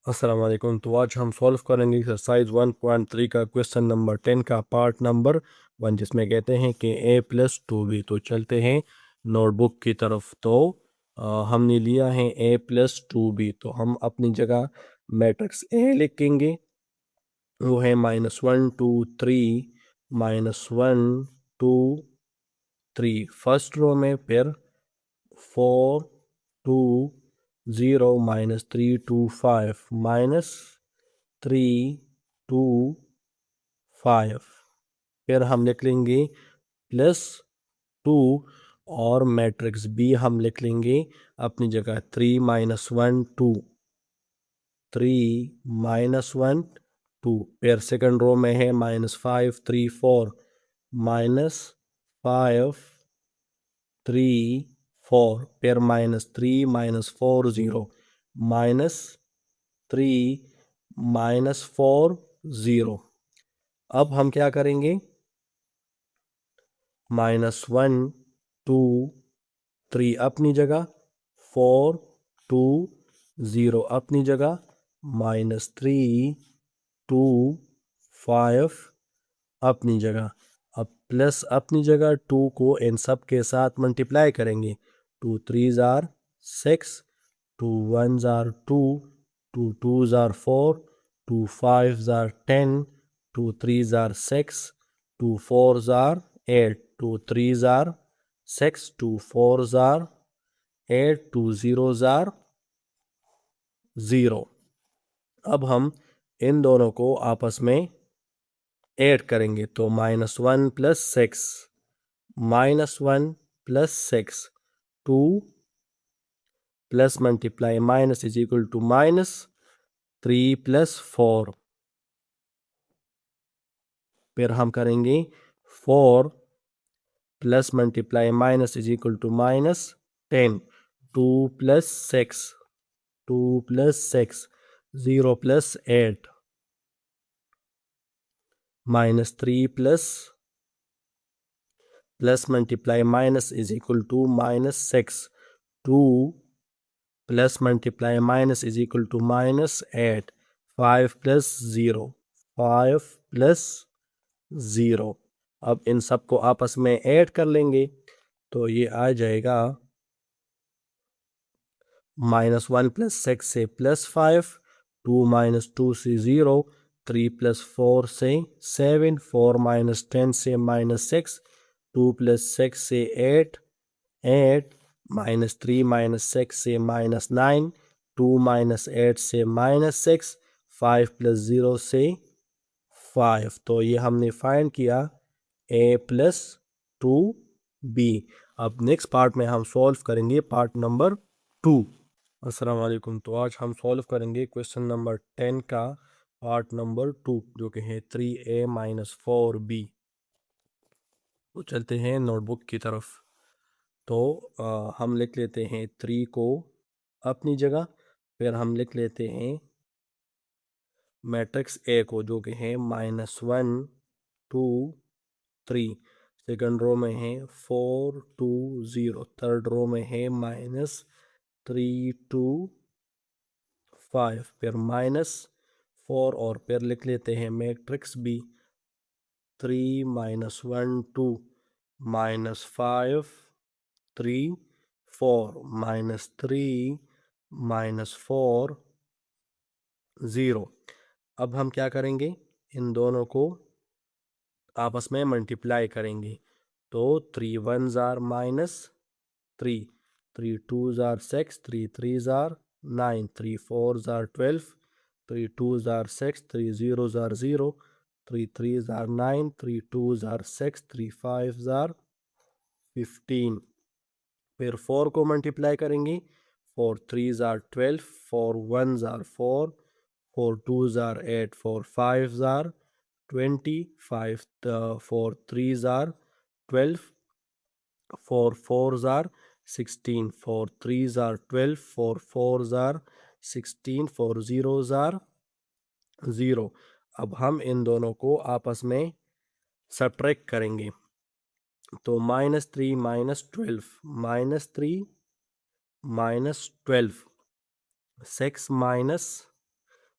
अस्सलाम वालेकुम। तो आज हम सॉल्व करेंगे एक्सरसाइज 1.3 का क्वेश्चन नंबर 10 का पार्ट नंबर 1, जिसमें कहते हैं कि a+2b। तो चलते हैं नोटबुक की तरफ। तो हमने लिया है a+2b, तो हम अपनी जगह मैट्रिक्स a लिखेंगे। वो है -1 2 3 -1 2 3 फर्स्ट रो में, फिर 4 2 0 -3 2 5 -3 2 5। फिर हम लिख लेंगे +2, और मैट्रिक्स बी हम लिख लेंगे अपनी जगह 3 -1 2 3 -1 2। फिर सेकंड रो में है -5 3 4 -5 3 4। फिर -3 -4 0 -3 -4 0। अब हम क्या करेंगे, -1 2 3 अपनी जगह, 4 2 0 अपनी जगह, -3 2 5 अपनी जगह। अब प्लस अपनी जगह 2 को इन सब के साथ मल्टीप्लाई करेंगे। 2 3 are 6, 2 1 are 2, 2 2 are 4, 2 5 are 10, 2 3 are 6, 2 4 are 8, 2 3 are 6, 2 4 are 8, 2 0 are 0। अब हम इन दोनों को आपस में ऐड करेंगे। तो -1 + 6 -1 + 6 2 plus multiply minus is equal to -3 + 4। फिर हम करेंगे 4 plus multiply minus is equal to -10। 2 + 6 2 + 6 0 + 8 -3 plus multiply minus is equal to -6। 2 plus multiply minus is equal to -8। 5 + 0 5 + 0। अब इन सबको आपस में ऐड कर लेंगे, तो ये आ जाएगा -1 + 6 से +5, 2 - 2 से 0, 3 + 4 से 7, 4 - 10 से -6, 2 + 6 से 8 8, -3 - 6 से -9, 2 - 8 से -6, 5 + 0 से 5। तो ये हमने फाइंड किया a+2b। अब नेक्स्ट पार्ट में हम सॉल्व करेंगे पार्ट नंबर 2। अस्सलाम वालेकुम। तो आज हम सॉल्व करेंगे क्वेश्चन नंबर 10 का पार्ट नंबर 2, जो कि है 3a - 4b। तो चलते हैं नोटबुक की तरफ। तो हम लिख लेते हैं 3 को अपनी जगह, फिर हम लिख लेते हैं मैट्रिक्स ए को, जो कि है -1 2 3। सेकंड रो में है 4 2 0। थर्ड रो में है -3 2 5। फिर -4, और फिर लिख लेते हैं मैट्रिक्स बी 3 -1 2 -5 3 4 -3 -4 0। अब हम क्या करेंगे, इन दोनों को आपस में मल्टीप्लाई करेंगे। तो 3 1 are -3, 3 2 are 6, 3 3 are 9, 3 4 are 12, 3 2 are 6, 3 0 are 0, 3 3 are 9, 3 2 are 6, 3 5 are 15। फिर 4 को मल्टीप्लाई करेंगे। 4 3 are 12, 4 1 are 4, 4 2 are 8, 4 5 are 20, 5 4 3 are 12, 4 4 are 16, 4 3 are 12, 4 4 are 16, 4 0 are 0। अब हम इन दोनों को आपस में सब्ट्रैक्ट करेंगे। तो -3 -12 -3 -12, 6 -6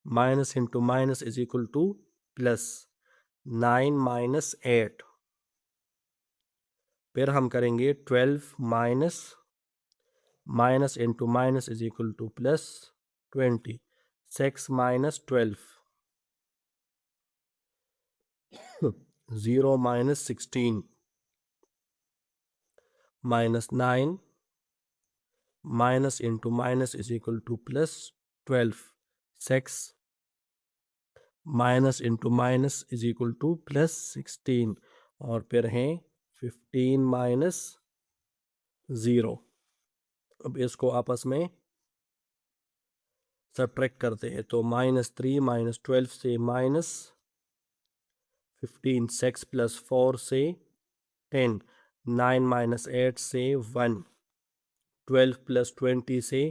minus into minus is equal two plus, 9 minus 8, फिर हम करेंगे 12 minus, minus into minus is equal two plus 20, 6 minus 12, 0 minus 16, minus 9, minus into minus is equal two plus 12, 6 minus into minus is equal two plus 16, और फिर हैं 15 minus 0। अब इसको आपस में सब्ट्रैक्ट करते हैं, तो -3 माइनस 12 से माइनस 15, 6 प्लस 4 से 10, 9 माइनस 8 से 1, 12 प्लस 20 से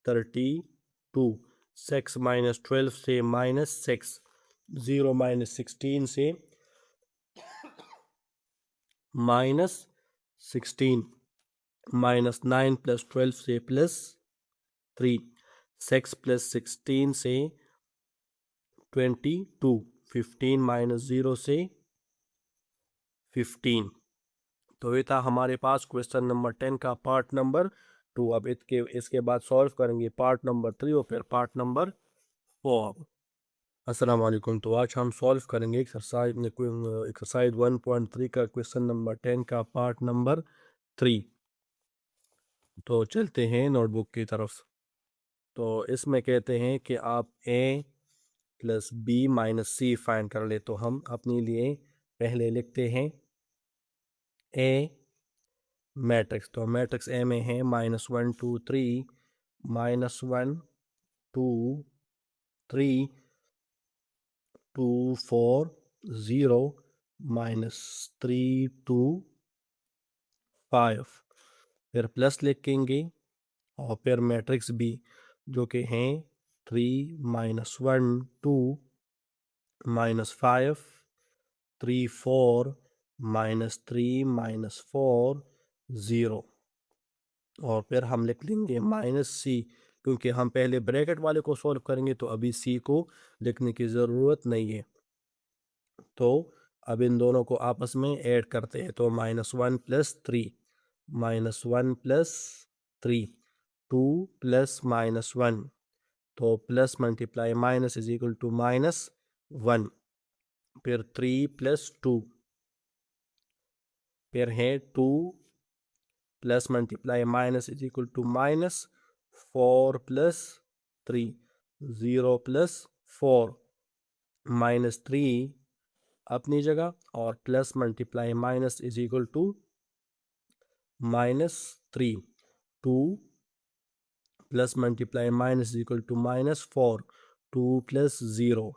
32, 6 माइनस 12 से -6, 0 माइनस 16 से -16, माइनस 9 प्लस 12 से +3, 6 प्लस 16 से 22, 15 माइनस 0 से 15। तो ये था हमारे पास क्वेश्चन नंबर 10 का पार्ट नंबर 2। अब इसके बाद सॉल्व करेंगे पार्ट नंबर 3 और फिर पार्ट नंबर 4। अस्सलाम वालेकुम। तो आज हम सॉल्व करेंगे एक्सरसाइज 1.3 का क्वेश्चन नंबर 10 का पार्ट नंबर 3। तो चलते हैं नोटबुक की तरफ। तो इसमें कहते हैं कि आप a plus B minus C find कर ले। तो हम अपने लिए पहले लिखते हैं a मैट्रिक्स। तो मैट्रिक्स ए में है -1 2 3, -1 2 3 2 4 0, -3 2 5, फिर प्लस लिखेंगे और फिर मैट्रिक्स बी जो कि हैं 3 -1 2 -5 3 4 -3 -4 0, और फिर हम लिख लेंगे -c, क्योंकि हम पहले ब्रैकेट वाले को सॉल्व करेंगे तो अभी c को लिखने की ज़रूरत नहीं है। तो अब इन दोनों को आपस में ऐड करते हैं। तो -1 + 3, -1 + 3, 2 + -1, तो plus multiply minus is equal to -1, फिर 3 + 2, फिर है 2 plus multiply minus is equal to -4 + 3, 0 + 4, -3 अपनी जगह, और plus multiply minus is equal to -3, 2 plus multiply minus is equal to -4, 2 + 0,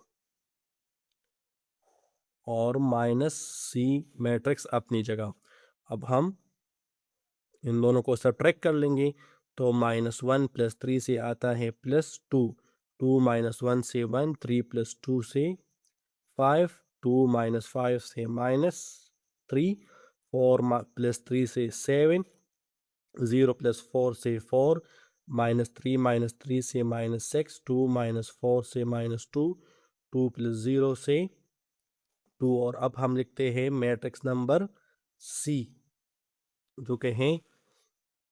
और -c मैट्रिक्स अपनी जगह। अब हम इन दोनों को सब्ट्रैक्ट कर लेंगे। तो -1 + 3 से आता है +2, 2 -1 से 1, 3 + 2 से 5, 2 - 5 से -3, 4 + 3 से 7, 0 + 4 से 4, -3 - 3 से -6, 2 - 4 से -2, 2 + 0 से 2, और अब हम लिखते हैं मैट्रिक्स नंबर सी जो कि हैं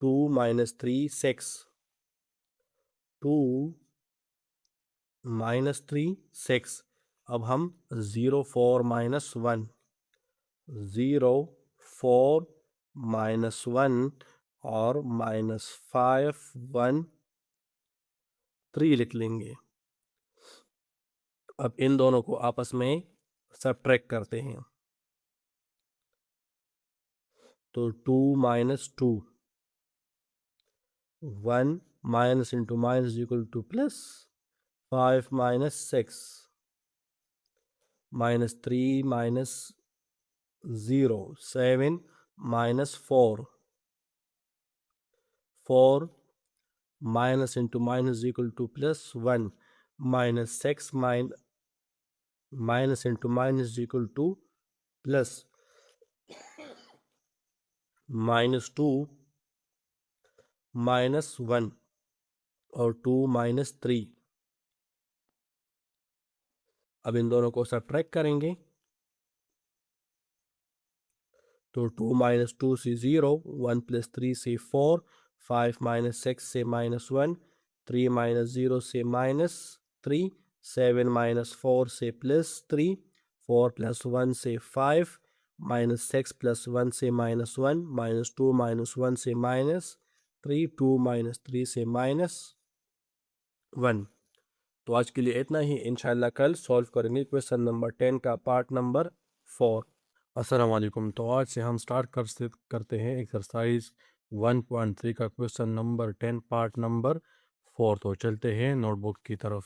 2 - 3 6, 2 -3 6। अब हम 0 4 -1, 0 4 -1 और -5 1 3 लिख लेंगे। अब इन दोनों को आपस में सब्ट्रैक्ट करते हैं। तो 2 - 2, 1 minus into minus equal two plus, 5 - 6, -3 - 0, 7 - 4, 4 minus into minus equal two plus 1, -6 minus into minus equal two plus -2 -1, और 2 - 3, अब इन दोनों को सब्ट्रैक्ट करेंगे तो 2 माइनस 2 से 0, 1 प्लस 3 से 4, 5 माइनस 6 से -1, 3 माइनस 0 से -3, 7 माइनस 4 से +3, 4 प्लस 1 से 5, -6 प्लस 1 से -1, -2 माइनस 1 से -3, 2 माइनस 3 से -1। तो आज के लिए इतना ही। इंशाल्लाह कल सॉल्व करेंगे क्वेश्चन नंबर 10 का पार्ट नंबर 4। अस्सलाम वालेकुम। तो आज से हम स्टार्ट करते हैं एक्सरसाइज 1.3 का क्वेश्चन नंबर 10 पार्ट नंबर 4। तो चलते हैं नोटबुक की तरफ।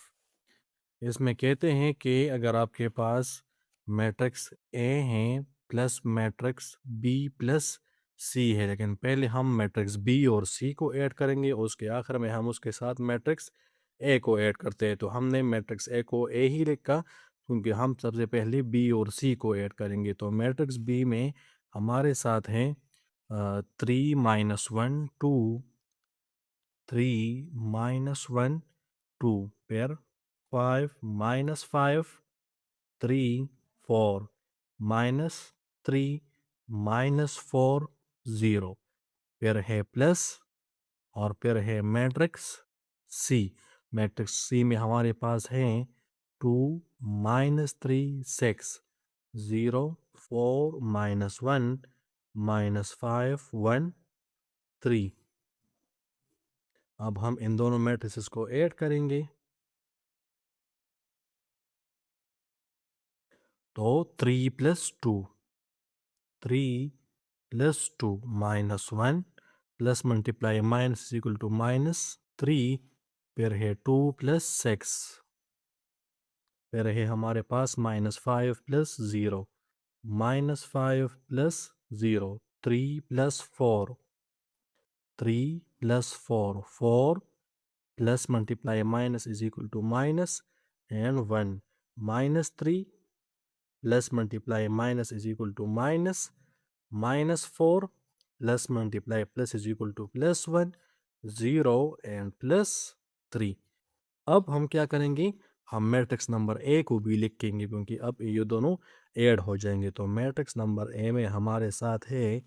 इसमें कहते हैं कि अगर आपके पास मैट्रिक्स ए है प्लस मैट्रिक्स बी प्लस सी है, लेकिन पहले हम मैट्रिक्स बी और सी को ऐड करेंगे और उसके आखिर में हम उसके साथ मैट्रिक्स ए को ऐड करते हैं। तो हमने मैट्रिक्स ए को ए ही लिखा क्योंकि हम सबसे पहले बी और सी को ऐड करेंगे। तो मैट्रिक्स बी में हमारे साथ हैं 3 माइनस 1 2, 3 माइनस 1 2, फिर 5 माइनस 5 3 4 माइनस 3 माइनस 4 0, फिर है प्लस और फिर है मैट्रिक्स सी। मैट्रिक्स सी में हमारे पास है 2 माइनस 3 6 0 4 माइनस 1 माइनस 5 1 3। अब हम इन दोनों मैट्रिसेस को ऐड करेंगे तो 3 plus 2, 3 plus 2 minus 1 plus multiply minus equal to -3, फिर है 2 प्लस 6, फिर है हमारे पास -5 plus 0, -5 plus 0, 3 plus 4, 3 plus 4 4 plus multiply minus is equal to minus and 1, -3 plus multiply minus is equal to -4 plus multiply plus is equal to +1 0 and +3। अब हम क्या करेंगे, हम मैट्रिक्स नंबर ए को भी लिखेंगे क्योंकि अब ये दोनों ऐड हो जाएंगे। तो मैट्रिक्स नंबर ए में हमारे साथ है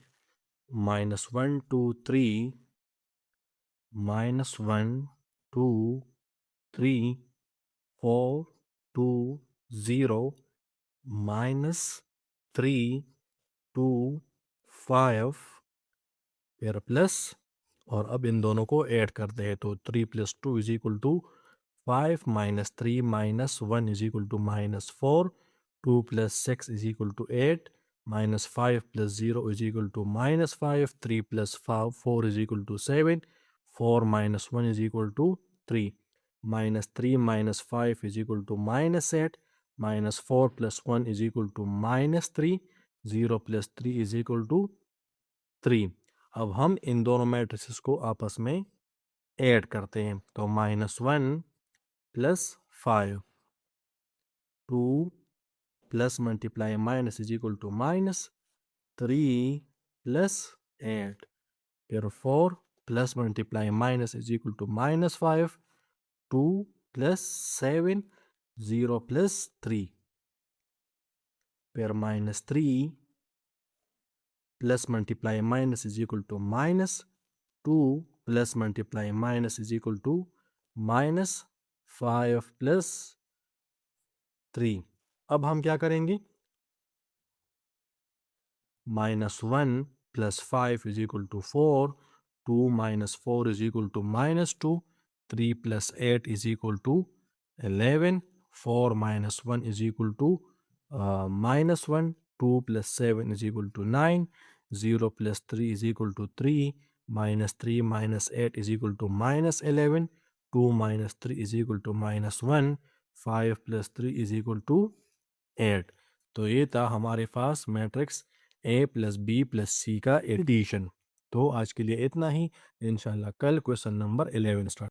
-1 2 3, -1 2 3 4 2 0, -3 2 5, फिर प्लस, और अब इन दोनों को ऐड करते हैं तो 3 plus 2 is equal to 5 minus 3 minus 1 is equal to -4, 2 plus 6 is equal to 8, -5 plus 0 is equal to -5, 3 plus 4 is equal to 7, 4 minus 1 is equal to 3, -3 minus 5 is equal to -8, -4 plus 1 is equal to -3, 0 plus 3 is equal to 3। अब हम इन दोनों matrices को आपस में add करते हैं तो -1 plus 5, 2 plus multiply minus is equal to -3 plus 8, फिर 4 plus multiply minus is equal to -5, 2 plus 7 0 plus 3, फिर -3 plus multiply minus is equal to -2 plus multiply minus is equal to -5 plus 3। अब हम क्या करेंगे, -1 plus 5 is equal to 4, 2 minus 4 is equal to -2, 3 plus 8 is equal to 11, 4 minus 1 is equal to -1, 2 plus 7 is equal to 9, 0 plus 3 is equal to 3, -3 minus 8 is equal to -11, 2 minus 3 is equal to -1, 5 plus 3 is equal to 8। तो ये था हमारे पास matrix A plus B plus C का addition. तो आज के लिए इतना ही। इंशाल्लाह कल क्वेश्चन नंबर 11 स्टार्ट।